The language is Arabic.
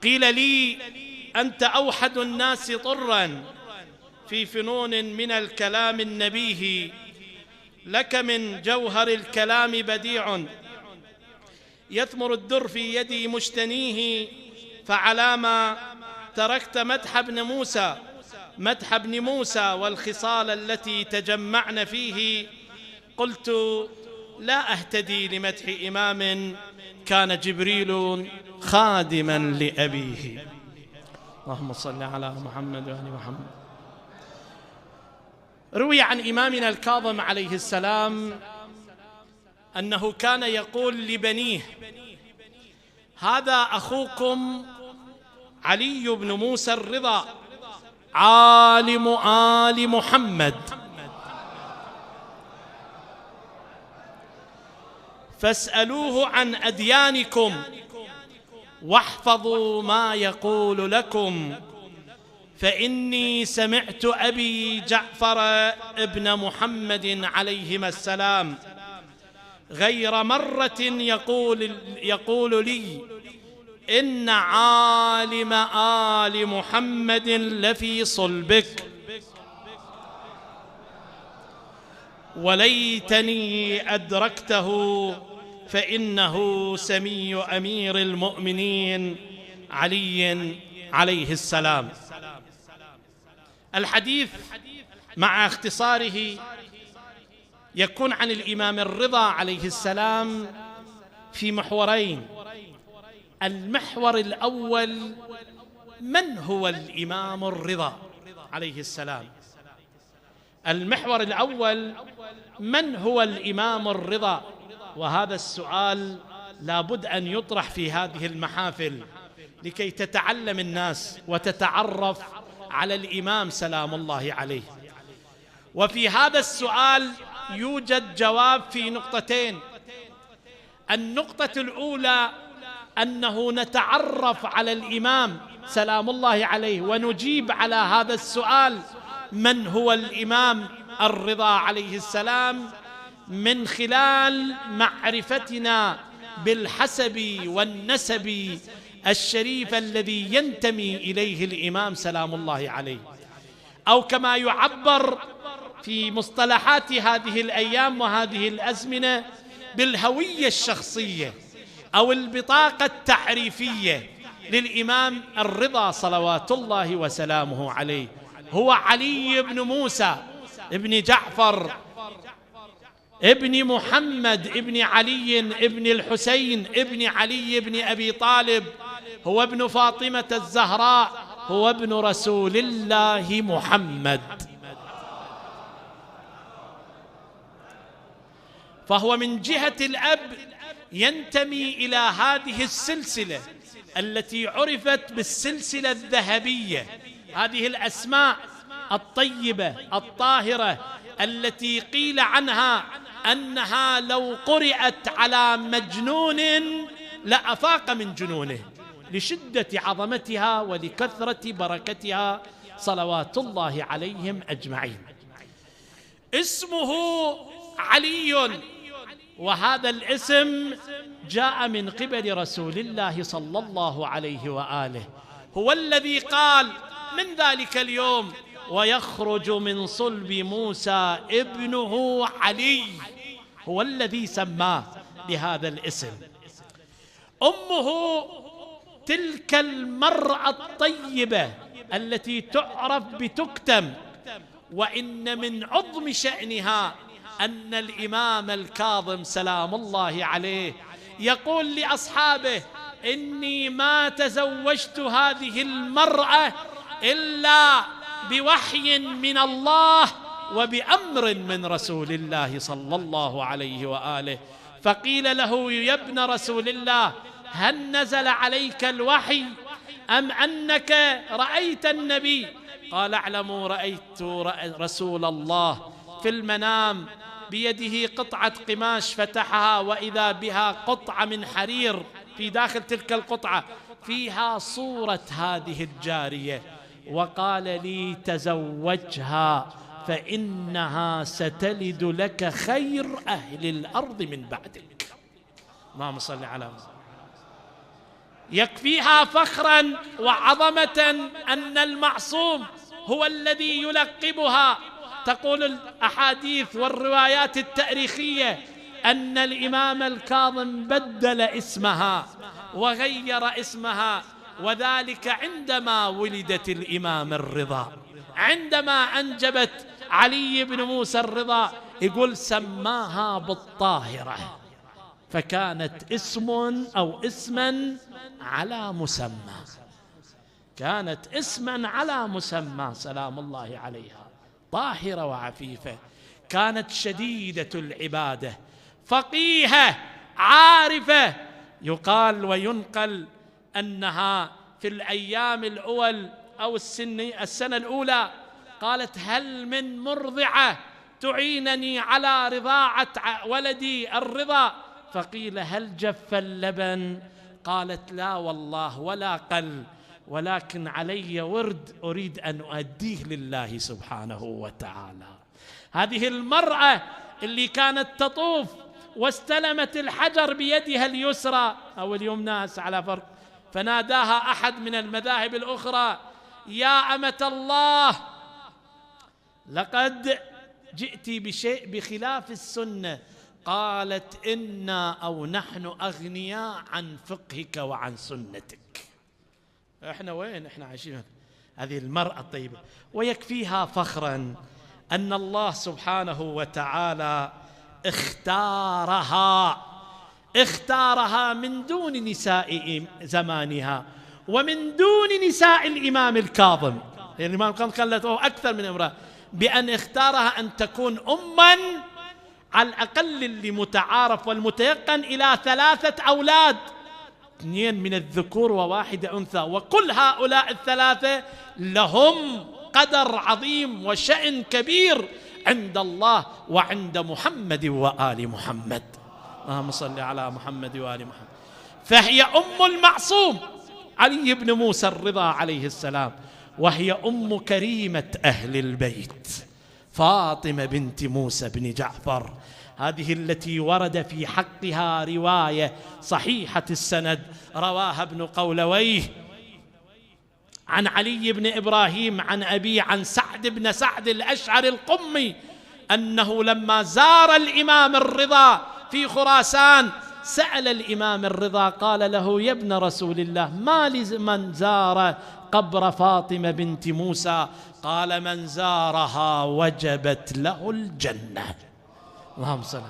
قيل لي: أنت أوحد الناس طرا في فنون من الكلام النبيه، لك من جوهر الكلام بديع، يثمر الدر في يدي مجتنيه، فعلام تركت مدح ابن موسى والخصال التي تجمعن فيه. قلت: لا أهتدي لمدح إمام كان جبريل خادما لأبيه. اللهم صل على محمد وآل محمد. روي عن إمامنا الكاظم عليه السلام أنه كان يقول لبنيه: هذا أخوكم علي بن موسى الرضا عالم آل محمد، فاسألوه عن أديانكم واحفظوا ما يقول لكم، فإني سمعت أبي جعفر ابن محمد عليهما السلام غير مرة يقول لي: إن عالم آل محمد لفي صلبك، وليتني أدركته، فإنه سمي أمير المؤمنين علي عليه السلام. الحديث مع اختصاره يكون عن الإمام الرضا عليه السلام في محورين. المحور الأول: من هو الإمام الرضا عليه السلام؟ المحور الأول: من هو الإمام الرضا؟ وهذا السؤال لابد أن يطرح في هذه المحافل لكي تتعلم الناس وتتعرف على الإمام سلام الله عليه. وفي هذا السؤال يوجد جواب في نقطتين. النقطة الأولى أنه نتعرف على الإمام سلام الله عليه ونجيب على هذا السؤال: من هو الإمام الرضا عليه السلام؟ من خلال معرفتنا بالحسب والنسب الشريف الذي ينتمي إليه الإمام سلام الله عليه، أو كما يعبر في مصطلحات هذه الأيام وهذه الأزمنة بالهوية الشخصية أو البطاقة التعريفية للإمام الرضا صلوات الله وسلامه عليه. هو علي بن موسى ابن جعفر ابن محمد ابن علي ابن الحسين ابن علي ابن أبي طالب، هو ابن فاطمة الزهراء، هو ابن رسول الله محمد. فهو من جهة الأب ينتمي إلى هذه السلسلة التي عرفت بالسلسلة الذهبية، هذه الأسماء الطيبة الطاهرة التي قيل عنها أنها لو قرأت على مجنون لأفاق من جنونه لشدة عظمتها ولكثرة بركتها صلوات الله عليهم أجمعين. اسمه علي، وهذا الاسم جاء من قبل رسول الله صلى الله عليه وآله، هو الذي قال من ذلك اليوم: ويخرج من صلب موسى ابنه علي، هو الذي سماه بهذا الاسم. أمه تلك المرأة الطيبة التي تعرف بتكتم، وإن من عظم شأنها أن الإمام الكاظم سلام الله عليه يقول لأصحابه: إني ما تزوجت هذه المرأة إلا بوحي من الله وبأمر من رسول الله صلى الله عليه وآله. فقيل له: يا ابن رسول الله، هل نزل عليك الوحي أم أنك رأيت النبي؟ قال: اعلموا رأيت رسول الله في المنام بيده قطعة قماش فتحها وإذا بها قطعة من حرير، في داخل تلك القطعة فيها صورة هذه الجارية، وقال لي: تزوجها فإنها ستلد لك خير أهل الأرض من بعدك. اللهم صل على محمد. يكفيها فخرا وعظمة أن المعصوم هو الذي يلقبها. تقول الأحاديث والروايات التاريخية أن الإمام الكاظم بدل اسمها وغير اسمها، وذلك عندما ولدت الإمام الرضا، عندما أنجبت علي بن موسى الرضا، يقول سماها بالطاهرة، فكانت اسم أو اسما على مسمى، كانت اسما على مسمى سلام الله عليها، طاهرة وعفيفة. كانت شديدة العبادة، فقيهة عارفة. يقال وينقل أنها في الأيام الأول أو السنة الأولى قالت هل من مرضعة تعينني على رضاعة ولدي الرضا؟ فقيل هل جف اللبن؟ قالت لا والله ولا قل، ولكن علي ورد أريد أن أؤديه لله سبحانه وتعالى. هذه المرأة اللي كانت تطوف واستلمت الحجر بيدها اليسرى أو اليمنى على فرق، فناداها أحد من المذاهب الأخرى يا أمة الله لقد جئت بشيء بخلاف السنة. قالت إنا أو نحن أغنياء عن فقهك وعن سنتك. إحنا وين؟ إحنا عايشين. هذه المرأة الطيبة. ويكفيها فخرا أن الله سبحانه وتعالى اختارها من دون نساء زمانها ومن دون نساء الإمام الكاظم. يعني الإمام الكاظم خلته أكثر من امرأة، بأن اختارها أن تكون أماً على الأقل اللي متعارف والمتيقن إلى 3 أولاد، 2 من الذكور و1 أنثى، وكل هؤلاء ال3 لهم قدر عظيم وشأن كبير عند الله وعند محمد وآل محمد. اللهم صل على محمد وآل محمد. فهي أم المعصوم علي بن موسى الرضا عليه السلام، وهي أم كريمة أهل البيت فاطمة بنت موسى بن جعفر، هذه التي ورد في حقها رواية صحيحة السند رواها ابن قولويه عن علي بن إبراهيم عن أبيه عن سعد بن سعد الأشعري القمي أنه لما زار الإمام الرضا في خراسان سأل الإمام الرضا قال له يا ابن رسول الله ما لمن زار قبر فاطمة بنت موسى؟ قال من زارها وجبت له الجنة. اللهم صل